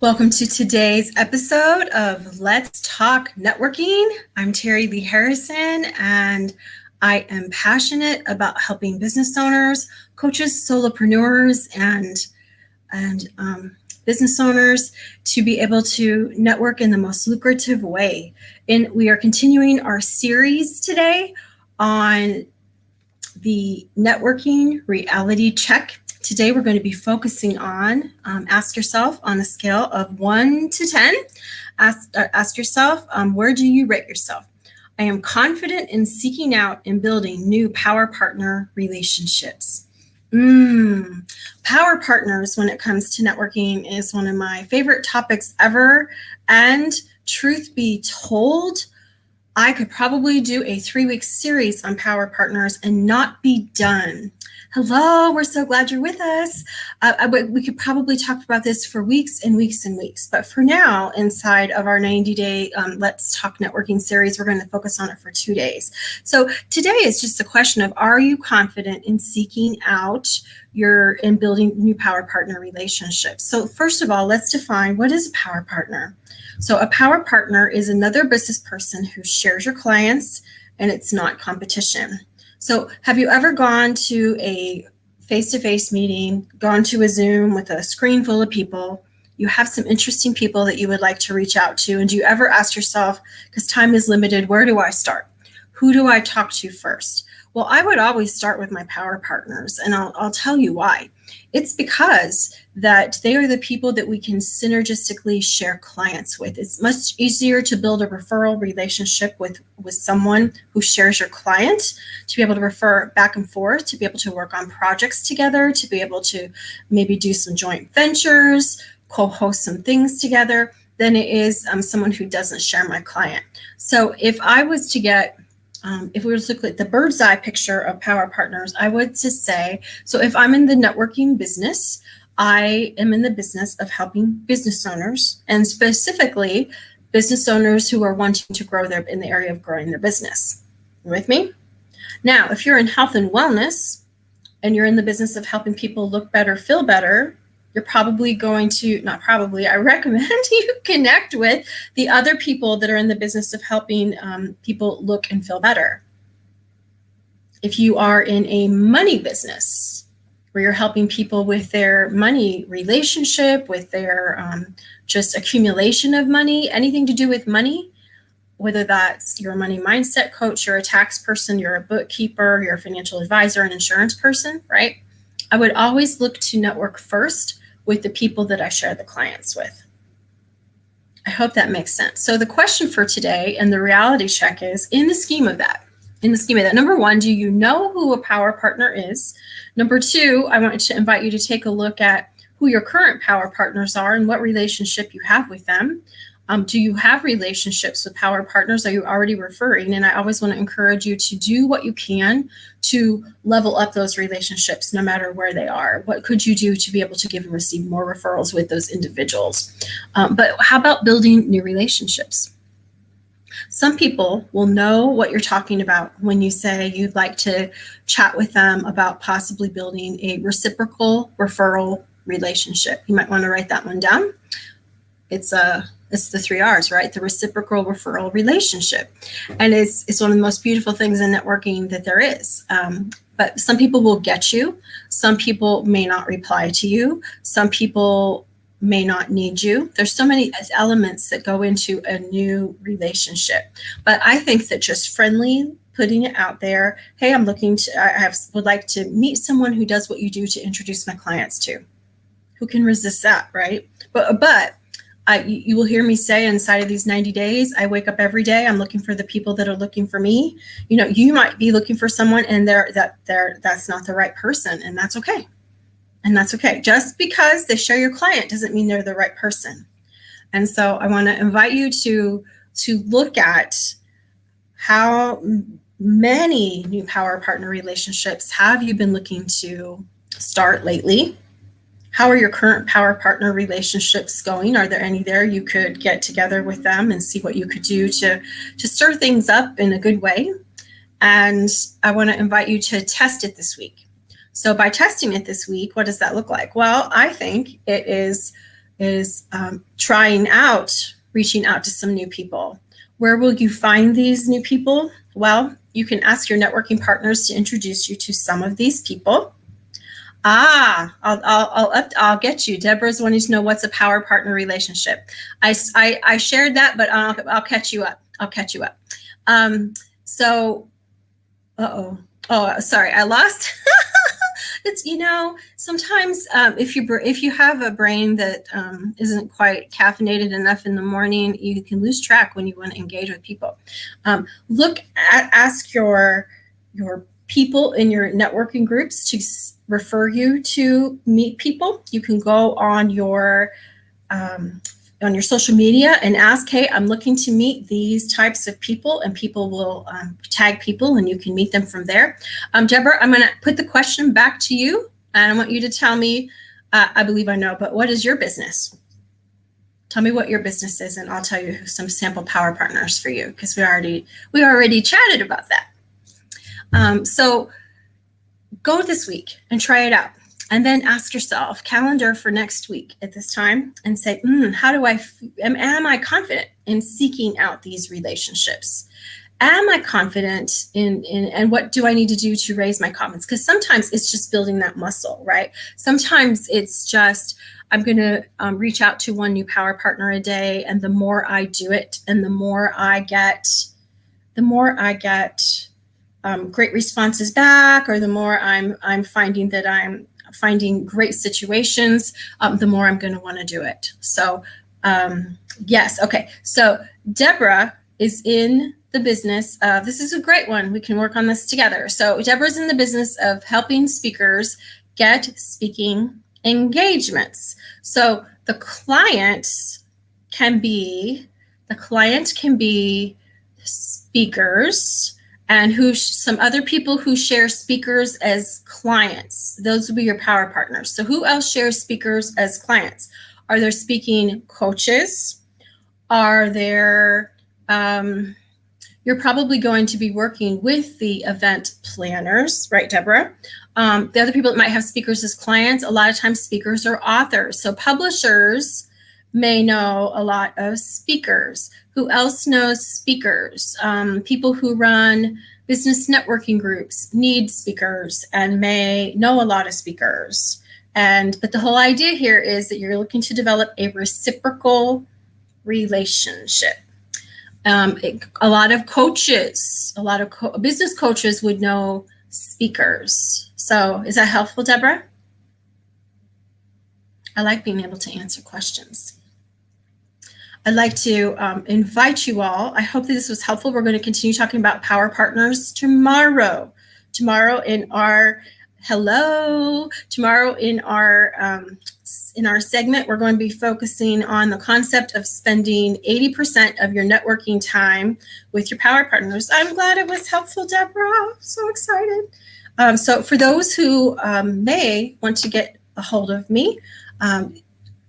Welcome to today's episode of Let's Talk Networking. I'm Terry Lee Harrison, and I am passionate about helping business owners, coaches, solopreneurs, and business owners to be able to network in the most lucrative way. And we are continuing our series today on the networking reality check. Today, we're going to be focusing on ask yourself on a scale of 1 to 10. Ask yourself, where do you rate yourself? I am confident in seeking out and building new power partner relationships. Power partners, when it comes to networking, is one of my favorite topics ever. And truth be told, I could probably do a 3-week series on power partners and not be done. Hello, we're so glad you're with us. We could probably talk about this for weeks and weeks and weeks. But for now, inside of our 90-day Let's Talk Networking series, we're going to focus on it for 2 days. So today is just a question of, are you confident in seeking out and building new power partner relationships? So first of all, let's define, what is a power partner? So a power partner is another business person who shares your clients, and it's not competition. So have you ever gone to a face-to-face meeting, gone to a Zoom with a screen full of people? You have some interesting people that you would like to reach out to. And do you ever ask yourself, because time is limited, where do I start? Who do I talk to first? Well, I would always start with my power partners, and I'll tell you why. It's because that they are the people that we can synergistically share clients with. It's much easier to build a referral relationship with someone who shares your client, to be able to refer back and forth, to be able to work on projects together, to be able to maybe do some joint ventures, co-host some things together, than it is someone who doesn't share my client. So if I was to get if we were to look at the bird's eye picture of power partners, I would just say, so if I'm in the networking business, I am in the business of helping business owners, and specifically business owners who are wanting to grow in the area of growing their business. You with me? Now, if you're in health and wellness and you're in the business of helping people look better, feel better, you're probably going to, not probably, I recommend you connect with the other people that are in the business of helping people look and feel better. If you are in a money business where you're helping people with their money relationship, with their just accumulation of money, anything to do with money, whether that's you're a money mindset coach, you're a tax person, you're a bookkeeper, you're a financial advisor, an insurance person, right? I would always look to network first with the people that I share the clients with. I hope that makes sense. So the question for today and the reality check is, in the scheme of that, number one, do you know who a power partner is? Number two, I want to invite you to take a look at who your current power partners are and what relationship you have with them. Do you have relationships with power partners? Are you already referring? And I always want to encourage you to do what you can to level up those relationships, no matter where they are. What could you do to be able to give and receive more referrals with those individuals? But how about building new relationships? Some people will know what you're talking about when you say you'd like to chat with them about possibly building a reciprocal referral relationship. You might want to write that one down. It's the 3 R's, right? The reciprocal referral relationship. And it's one of the most beautiful things in networking that there is. But some people will get you. Some people may not reply to you. Some people may not need you. There's so many elements that go into a new relationship. But I think that just friendly, putting it out there, hey, would like to meet someone who does what you do to introduce my clients to. Who can resist that, right? But you will hear me say inside of these 90 days, I wake up every day, I'm looking for the people that are looking for me. You know, you might be looking for someone and that's not the right person, and that's okay. And that's okay. Just because they share your client doesn't mean they're the right person. And so I want to invite you to look at how many new power partner relationships have you been looking to start lately? How are your current power partner relationships going? Are there any there? You could get together with them and see what you could do to stir things up in a good way. And I want to invite you to test it this week. So by testing it this week, what does that look like? Well, I think it is is reaching out to some new people. Where will you find these new people? Well, you can ask your networking partners to introduce you to some of these people. I'll get you. Deborah's wanting to know what's a power partner relationship. I shared that, but I'll catch you up. Sorry, I lost. It's, sometimes if you have a brain that isn't quite caffeinated enough in the morning, you can lose track when you want to engage with people. Ask your people in your networking groups to refer you to meet people. You can go on your social media and ask, hey, I'm looking to meet these types of people, and people will tag people and you can meet them from there. Deborah, I'm going to put the question back to you, and I want you to tell me, I believe I know, but what is your business? Tell me what your business is, and I'll tell you some sample power partners for you, because we already chatted about that. So go this week and try it out. And then ask yourself, calendar for next week at this time, and say, am I confident in seeking out these relationships? Am I confident and what do I need to do to raise my confidence? Because sometimes it's just building that muscle, right? Sometimes it's just, I'm going to reach out to one new power partner a day. And the more I do it, and the more I get great responses back, or the more I'm finding that I'm finding great situations, the more I'm going to want to do it. So yes. Okay. So Deborah is in the business of, this is a great one. We can work on this together. So Deborah's in the business of helping speakers get speaking engagements. So the client can be speakers, and some other people who share speakers as clients. Those will be your power partners. So who else shares speakers as clients? Are there speaking coaches? Are there, you're probably going to be working with the event planners, right, Deborah? The other people that might have speakers as clients, a lot of times speakers are authors. So publishers may know a lot of speakers. Who else knows speakers? People who run business networking groups need speakers and may know a lot of speakers. But the whole idea here is that you're looking to develop a reciprocal relationship. A lot of business coaches would know speakers. So is that helpful, Deborah? I like being able to answer questions. I'd like to invite you all. I hope that this was helpful. We're going to continue talking about power partners tomorrow. Tomorrow in our segment, we're going to be focusing on the concept of spending 80% of your networking time with your power partners. I'm glad it was helpful, Deborah. I'm so excited. So for those who may want to get a hold of me,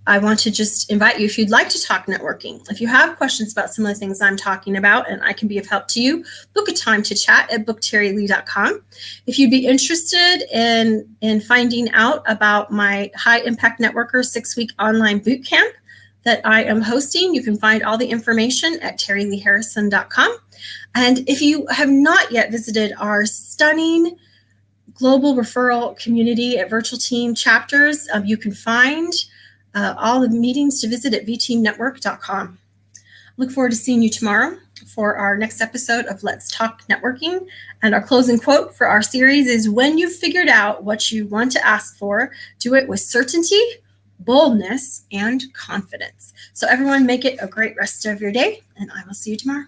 I want to just invite you, if you'd like to talk networking, if you have questions about some of the things I'm talking about and I can be of help to you, book a time to chat at bookterrylee.com. If you'd be interested in finding out about my High Impact Networker 6-week online boot camp that I am hosting, you can find all the information at terryleeharrison.com. And if you have not yet visited our stunning global referral community at Virtual Team Chapters, you can find all the meetings to visit at vteamnetwork.com. Look forward to seeing you tomorrow for our next episode of Let's Talk Networking. And our closing quote for our series is, when you've figured out what you want to ask for, do it with certainty, boldness, and confidence. So everyone, make it a great rest of your day, and I will see you tomorrow.